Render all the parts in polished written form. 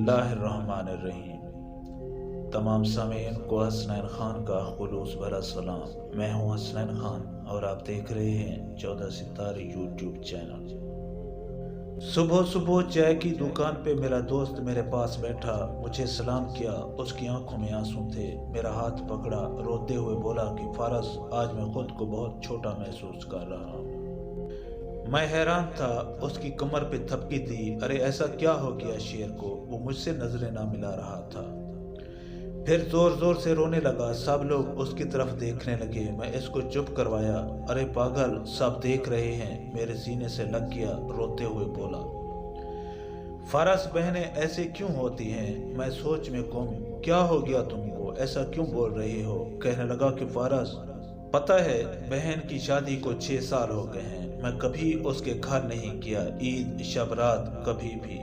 बिस्मिल्लाहिर्रहमानिर्रहीम। तमाम सामीन को हसनैन खान का खुलूस भरा सलाम। मैं हूं हसनैन खान और आप देख रहे हैं 14 सितारे यूट्यूब चैनल। सुबह सुबह चाय की दुकान पे मेरा दोस्त मेरे पास बैठा, मुझे सलाम किया। उसकी आंखों में आंसू थे। मेरा हाथ पकड़ा, रोते हुए बोला कि फारस, आज मैं खुद को बहुत छोटा महसूस कर रहा हूँ। मैं हैरान था। उसकी कमर पे थपकी दी। अरे ऐसा क्या हो गया शेर को? वो मुझसे नजरें ना मिला रहा था। फिर जोर जोर से रोने लगा। सब लोग उसकी तरफ देखने लगे। मैं इसको चुप करवाया। अरे पागल, सब देख रहे हैं। मेरे सीने से लग गया। रोते हुए बोला, फारस बहनें ऐसे क्यों होती हैं? मैं सोच में गुम। क्या हो गया तुमको? ऐसा क्यों बोल रहे हो? कहने लगा कि फारस, पता है बहन की शादी को 6 साल हो गए हैं। मैं कभी उसके घर नहीं गया, ईद शब रात कभी भी।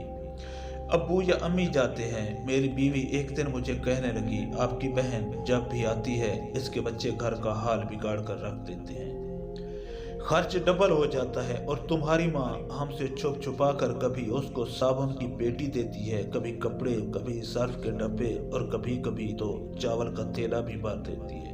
अब्बू या अम्मी जाते हैं। मेरी बीवी एक दिन मुझे कहने लगी, आपकी बहन जब भी आती है इसके बच्चे घर का हाल बिगाड़ कर रख देते हैं, खर्च डबल हो जाता है। और तुम्हारी माँ हमसे छुप छुपा कर कभी उसको साबुन की पेटी देती है, कभी कपड़े, कभी सर्फ के डब्बे और कभी कभी तो चावल का थैला भी भर देती है।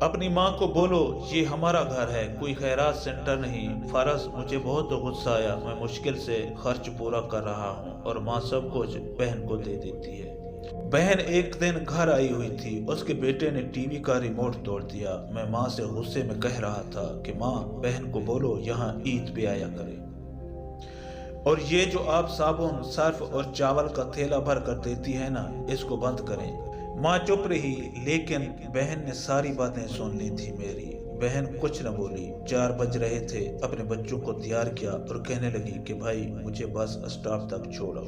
अपनी माँ को बोलो ये हमारा घर है, कोई खैरात सेंटर नहीं। फारस, मुझे बहुत गुस्सा आया। मैं मुश्किल से खर्च पूरा कर रहा हूँ और माँ सब कुछ बहन को दे देती है। बहन एक दिन घर आई हुई थी। उसके बेटे ने टीवी का रिमोट तोड़ दिया। मैं माँ से गुस्से में कह रहा था कि माँ, बहन को बोलो यहाँ ईद पे आया करे, और ये जो आप साबुन, सर्फ और चावल का थैला भर कर देती है ना, इसको बंद करें। माँ चुप रही, लेकिन बहन ने सारी बातें सुन ली थी मेरी। बहन कुछ न बोली। 4 बज रहे थे। अपने बच्चों को तैयार किया और कहने लगी कि भाई मुझे बस स्टॉप तक छोड़ो।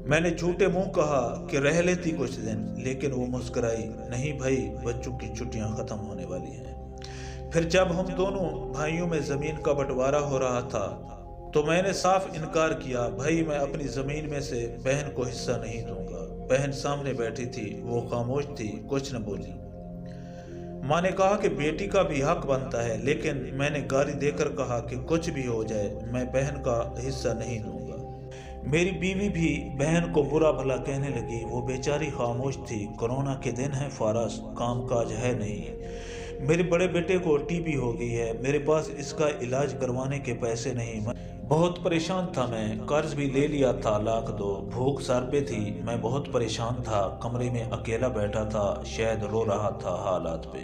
मैंने झूठे मुंह कहा कि रह लेती कुछ दिन, लेकिन वो मुस्कुराई। नहीं भाई, बच्चों की छुट्टियां खत्म होने वाली हैं। फिर जब हम दोनों भाइयों में जमीन का बंटवारा हो रहा था तो मैंने साफ इनकार किया, भाई मैं अपनी जमीन में से बहन को हिस्सा नहीं दूंगा। बहन सामने बैठी थी, वो खामोश थी, कुछ न बोली। माँ ने कहा कि बेटी का भी हक बनता है, लेकिन मैंने गाली देकर कहा कि कुछ भी हो जाए मैं बहन का हिस्सा नहीं दूंगा। मेरी बीवी भी बहन को बुरा भला कहने लगी। वो बेचारी खामोश थी। कोरोना के दिन है फारस, काम काज है नहीं। मेरे बड़े बेटे को टीबी हो गई है। मेरे पास इसका इलाज करवाने के पैसे नहीं। बहुत परेशान था मैं। कर्ज भी ले लिया था 1 लाख 2। भूख सर पे थी। मैं बहुत परेशान था। कमरे में अकेला बैठा था, शायद रो रहा था हालात पे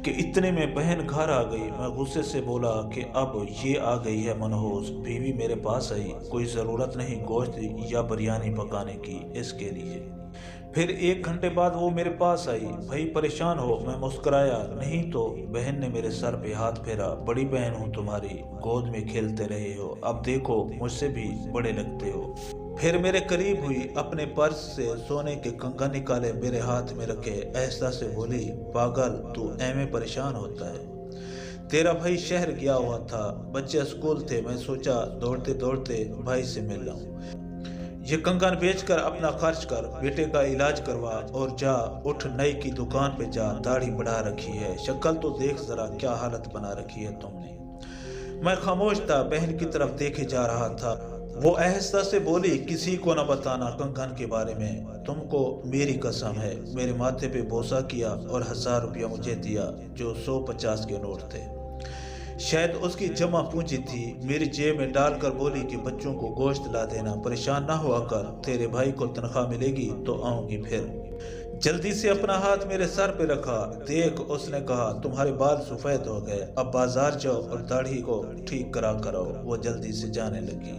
कि इतने में बहन घर आ गई। मैं गुस्से से बोला कि अब ये आ गई है मनहूस। बीवी मेरे पास आई। कोई ज़रूरत नहीं गोश्त या बिरयानी पकाने की इसके लिए। फिर 1 घंटे बाद वो मेरे पास आई। भाई परेशान हो? मैं मुस्कुराया। नहीं तो। बहन ने मेरे सर पे हाथ फेरा। बड़ी बहन हूँ तुम्हारी, गोद में खेलते रहे हो, अब देखो मुझसे भी बड़े लगते हो। फिर मेरे करीब हुई, अपने पर्स से सोने के कंगन निकाले, मेरे हाथ में रखे, ऐसा से बोली, पागल तू ऐਵੇਂ परेशान होता है? तेरा भाई शहर गया हुआ था, बच्चे स्कूल थे। मैं सोचा दौड़ते दौड़ते भाई से मिल लाऊं। ये कंगन बेचकर अपना खर्च कर, बेटे का इलाज करवा और जा, उठ नई की दुकान पे जा। दाढ़ी बढ़ा रखी है, शक्ल तो देख जरा, क्या हालत बना रखी है तुमने। मैं खामोश था, बहन की तरफ देखे जा रहा था। वो आहिस्ता से बोली, किसी को न बताना कंगन के बारे में, तुमको मेरी कसम है। मेरे माथे पे बोसा किया और 1000 रुपया मुझे दिया, जो 150 के नोट थे। शायद उसकी जमा पूंजी थी। मेरी जेब में डालकर बोली कि बच्चों को गोश्त ला देना, परेशान ना हुआ कर, तेरे भाई को तनख्वाह मिलेगी तो आऊंगी। फिर जल्दी से अपना हाथ मेरे सर पे रखा। देख, उसने कहा, तुम्हारे बाल सफेद हो गए, अब बाजार जाओ और दाढ़ी को ठीक करा कराओ। वो जल्दी से जाने लगी।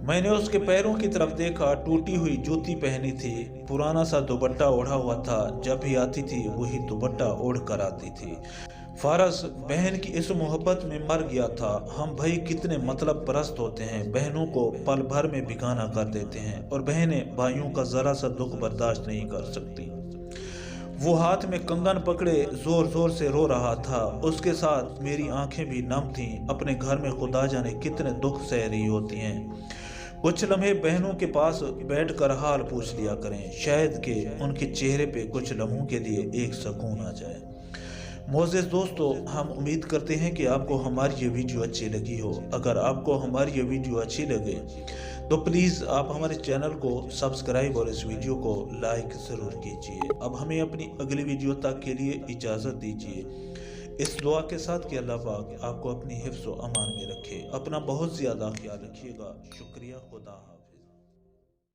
मैंने उसके पैरों की तरफ देखा। टूटी हुई जूती पहनी थी, पुराना सा दुपट्टा ओढ़ा हुआ था। जब भी आती थी वही दुपट्टा ओढ़ कर आती थी। फारस बहन की इस मोहब्बत में मर गया था। हम भाई कितने मतलब परस्त होते हैं, बहनों को पल भर में बिगाना कर देते हैं और बहनें भाइयों का जरा सा दुख बर्दाश्त नहीं कर सकती। वो हाथ में कंगन पकड़े जोर जोर से रो रहा था। उसके साथ मेरी आंखें भी नम थीं। अपने घर में खुदा जाने कितने दुख सह रही होती हैं। कुछ लम्हे बहनों के पास बैठकर हाल पूछ लिया करें, शायद कि उनके चेहरे पे कुछ लम्हों के लिए एक सुकून आ जाए। معزز دوستو، ہم امید کرتے ہیں کہ آپ کو ہماری یہ ویڈیو اچھی لگی ہو۔ اگر آپ کو ہماری یہ ویڈیو اچھی لگے تو پلیز آپ ہمارے چینل کو سبسکرائب اور اس ویڈیو کو لائک ضرور کیجئے۔ اب ہمیں اپنی اگلی ویڈیو تک کے لیے اجازت دیجئے، اس دعا کے ساتھ کہ اللہ پاک آپ کو اپنی حفظ و امان میں رکھے۔ اپنا بہت زیادہ خیال رکھیے گا۔ شکریہ، خدا حافظ۔